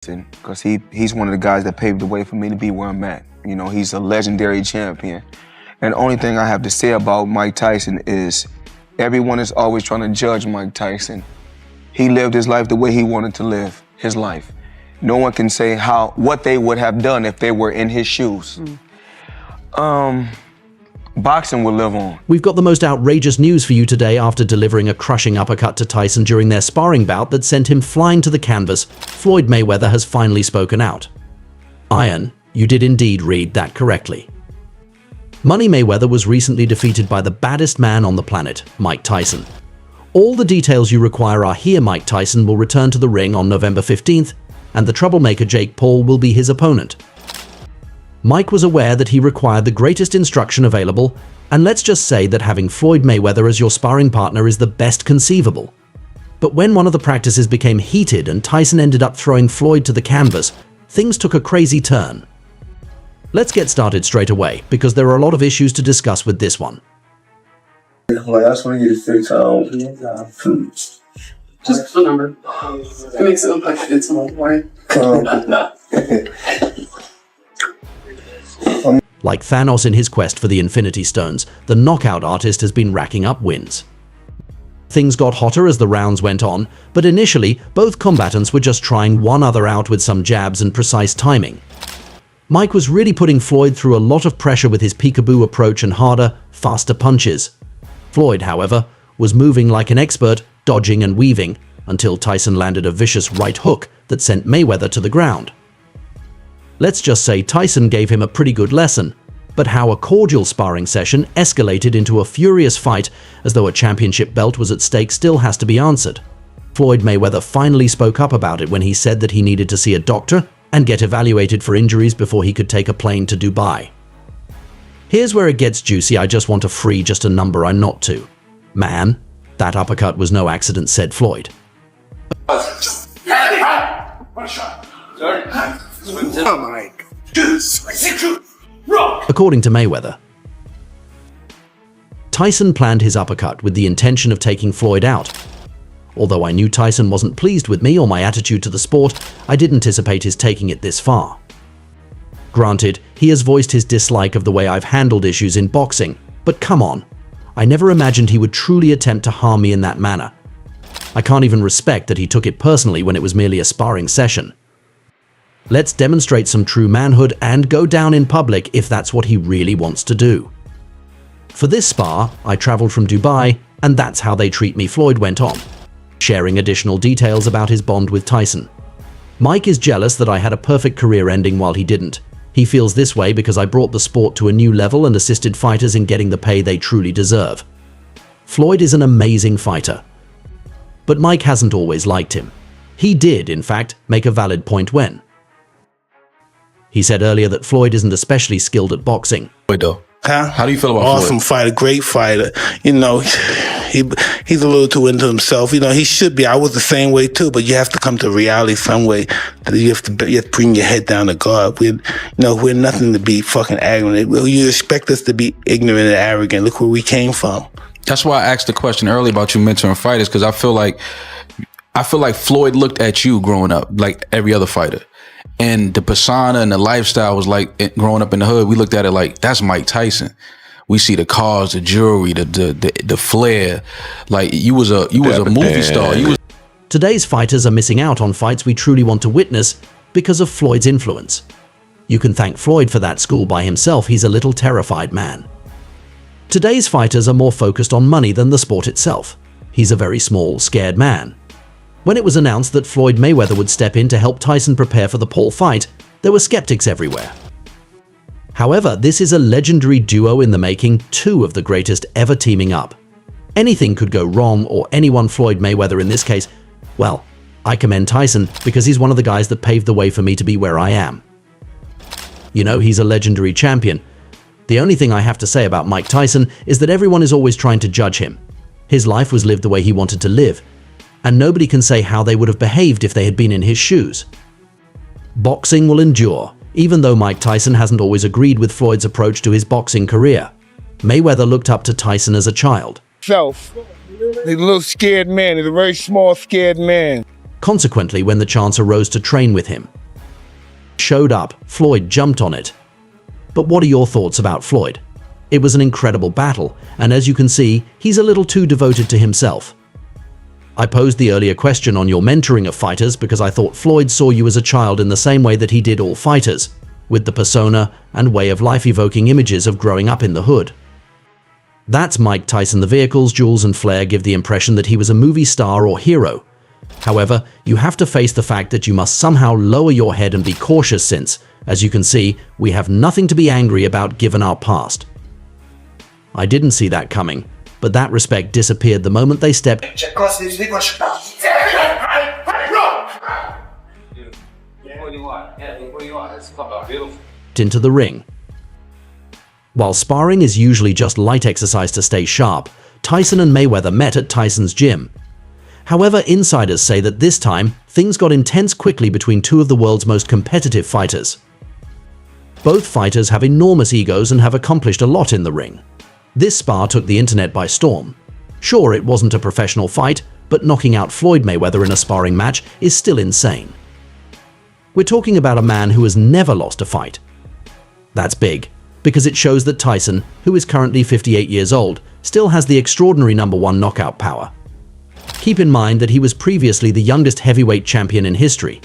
because he's one of the guys that paved the way for me to be where I'm at. You know, he's a legendary champion. And the only thing I have to say about Mike Tyson is everyone is always trying to judge Mike Tyson. He lived his life the way he wanted to live his life. No one can say what they would have done if they were in his shoes. Boxing will live on. We've got the most outrageous news for you today after delivering a crushing uppercut to Tyson during their sparring bout that sent him flying to the canvas. Floyd Mayweather has finally spoken out. Iron, you did indeed read that correctly. Money Mayweather was recently defeated by the baddest man on the planet, Mike Tyson. All the details you require are here. Mike Tyson will return to the ring on November 15th, and the troublemaker Jake Paul will be his opponent. Mike was aware that he required the greatest instruction available, and let's just say that having Floyd Mayweather as your sparring partner is the best conceivable. But when one of the practices became heated and Tyson ended up throwing Floyd to the canvas, things took a crazy turn. Let's get started straight away, because there are a lot of issues to discuss with this one. Like, I just want to get a fix out. Just the number. It makes it look like it's an old way. Like Thanos in his quest for the Infinity Stones, the knockout artist has been racking up wins. Things got hotter as the rounds went on, but initially, both combatants were just trying one another out with some jabs and precise timing. Mike was really putting Floyd through a lot of pressure with his peekaboo approach and harder, faster punches. Floyd, however, was moving like an expert, dodging and weaving, until Tyson landed a vicious right hook that sent Mayweather to the ground. Let's just say Tyson gave him a pretty good lesson, but how a cordial sparring session escalated into a furious fight as though a championship belt was at stake still has to be answered. Floyd Mayweather finally spoke up about it when he said that he needed to see a doctor and get evaluated for injuries before he could take a plane to Dubai. Here's where it gets juicy. I just want to free just a number I'm not to. Man, that uppercut was no accident, said Floyd. According to Mayweather, Tyson planned his uppercut with the intention of taking Floyd out. Although I knew Tyson wasn't pleased with me or my attitude to the sport, I did anticipate his taking it this far. Granted, he has voiced his dislike of the way I've handled issues in boxing, but come on, I never imagined he would truly attempt to harm me in that manner. I can't even respect that he took it personally when it was merely a sparring session. Let's demonstrate some true manhood and go down in public if that's what he really wants to do. For this spar, I traveled from Dubai, and that's how they treat me, Floyd went on, sharing additional details about his bond with Tyson. Mike is jealous that I had a perfect career ending while he didn't. He feels this way because I brought the sport to a new level and assisted fighters in getting the pay they truly deserve. Floyd is an amazing fighter. But Mike hasn't always liked him. He did, in fact, make a valid point when he said earlier that Floyd isn't especially skilled at boxing. How do you feel about Awesome Floyd? fighter, great fighter. You know, he's a little too into himself. You know, he should be. I was the same way too, but you have to come to reality some way. You have to bring your head down to God. We're nothing to be fucking arrogant. You expect us to be ignorant and arrogant. Look where we came from. That's why I asked the question earlier about you mentoring fighters, because I feel like Floyd looked at you growing up like every other fighter. And the persona and the lifestyle was like, growing up in the hood, we looked at it like, that's Mike Tyson. We see the cars, the jewelry, the flair. Like you was a movie star. Today's fighters are missing out on fights we truly want to witness because of Floyd's influence. You can thank Floyd for that school by himself. He's a little terrified man. Today's fighters are more focused on money than the sport itself. He's a very small, scared man. When it was announced that Floyd Mayweather would step in to help Tyson prepare for the Paul fight, there were skeptics everywhere. However, this is a legendary duo in the making, two of the greatest ever teaming up. Anything could go wrong, or anyone, Floyd Mayweather in this case. Well, I commend Tyson because he's one of the guys that paved the way for me to be where I am. You know, he's a legendary champion. The only thing I have to say about Mike Tyson is that everyone is always trying to judge him. His life was lived the way he wanted to live, and nobody can say how they would have behaved if they had been in his shoes. Boxing will endure, even though Mike Tyson hasn't always agreed with Floyd's approach to his boxing career. Mayweather looked up to Tyson as a child. He's a little scared man. He's a very small, scared man. Consequently, when the chance arose to train with him, showed up, Floyd jumped on it. But what are your thoughts about Floyd? It was an incredible battle, and as you can see, he's a little too devoted to himself. I posed the earlier question on your mentoring of fighters because I thought Floyd saw you as a child in the same way that he did all fighters, with the persona and way of life evoking images of growing up in the hood. That's Mike Tyson. The vehicles, jewels, and flair give the impression that he was a movie star or hero. However, you have to face the fact that you must somehow lower your head and be cautious since, as you can see, we have nothing to be angry about given our past. I didn't see that coming, but that respect disappeared the moment they stepped into the ring. While sparring is usually just light exercise to stay sharp, Tyson and Mayweather met at Tyson's gym. However, insiders say that this time, things got intense quickly between two of the world's most competitive fighters. Both fighters have enormous egos and have accomplished a lot in the ring. This spar took the internet by storm. Sure, it wasn't a professional fight, but knocking out Floyd Mayweather in a sparring match is still insane. We're talking about a man who has never lost a fight. That's big, because it shows that Tyson, who is currently 58 years old, still has the extraordinary #1 knockout power. Keep in mind that he was previously the youngest heavyweight champion in history.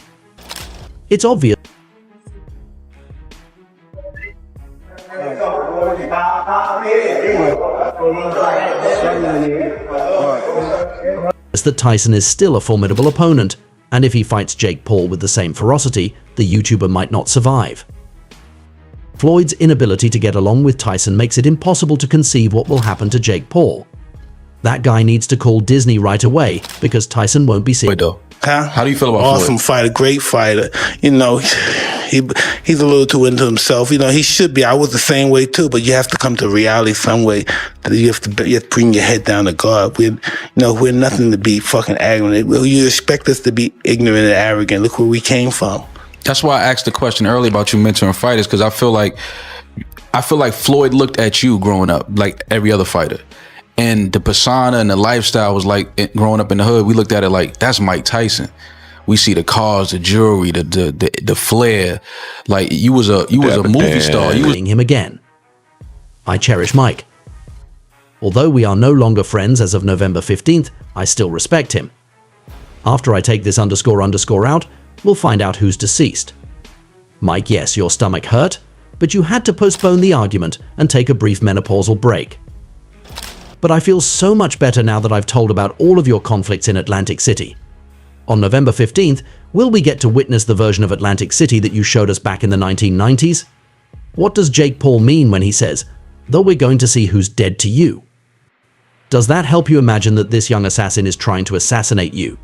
It's obvious that Tyson is still a formidable opponent, and if he fights Jake Paul with the same ferocity, the YouTuber might not survive. Floyd's inability to get along with Tyson makes it impossible to conceive what will happen to Jake Paul. That guy needs to call Disney right away because Tyson won't be seen. How do you feel about Awesome Floyd? fighter, great fighter. He's a little too into himself. He should be. I was the same way too, but you have to come to reality some way. You have to bring your head down to God. We're nothing to be fucking arrogant. You expect us to be ignorant and arrogant. Look where we came from. That's why I asked the question earlier about you mentoring fighters, because I feel like Floyd looked at you growing up like every other fighter. And the persona and the lifestyle was like, growing up in the hood, we looked at it like, that's Mike Tyson. We see the cars, the jewelry, the flair. Like you was a movie star. You was him again. I cherish Mike. Although we are no longer friends as of November 15th, I still respect him. After I take this __ out, we'll find out who's deceased. Mike, yes, your stomach hurt, but you had to postpone the argument and take a brief menopausal break. But I feel so much better now that I've told about all of your conflicts in Atlantic City. On November 15th, will we get to witness the version of Atlantic City that you showed us back in the 1990s? What does Jake Paul mean when he says, though we're going to see who's dead to you? Does that help you imagine that this young assassin is trying to assassinate you?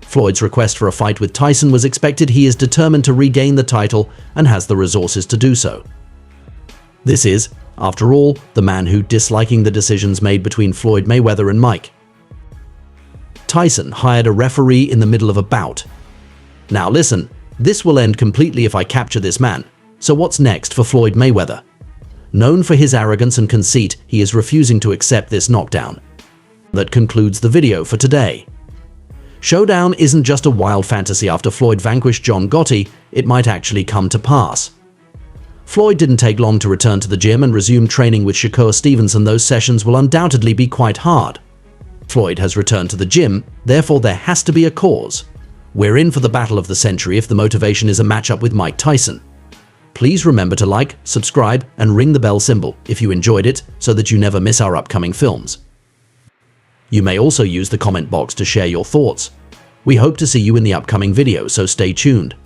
Floyd's request for a fight with Tyson was expected. He is determined to regain the title and has the resources to do so. This is, after all, the man who disliking the decisions made between Floyd Mayweather and Mike. Tyson hired a referee in the middle of a bout. Now listen, this will end completely if I capture this man. So what's next for Floyd Mayweather? Known for his arrogance and conceit, he is refusing to accept this knockdown. That concludes the video for today. Showdown isn't just a wild fantasy. After Floyd vanquished John Gotti, it might actually come to pass. Floyd didn't take long to return to the gym and resume training with Shakur Stevenson. Those sessions will undoubtedly be quite hard. Floyd has returned to the gym, therefore there has to be a cause. We're in for the battle of the century if the motivation is a matchup with Mike Tyson. Please remember to like, subscribe, and ring the bell symbol if you enjoyed it so that you never miss our upcoming films. You may also use the comment box to share your thoughts. We hope to see you in the upcoming video, so stay tuned.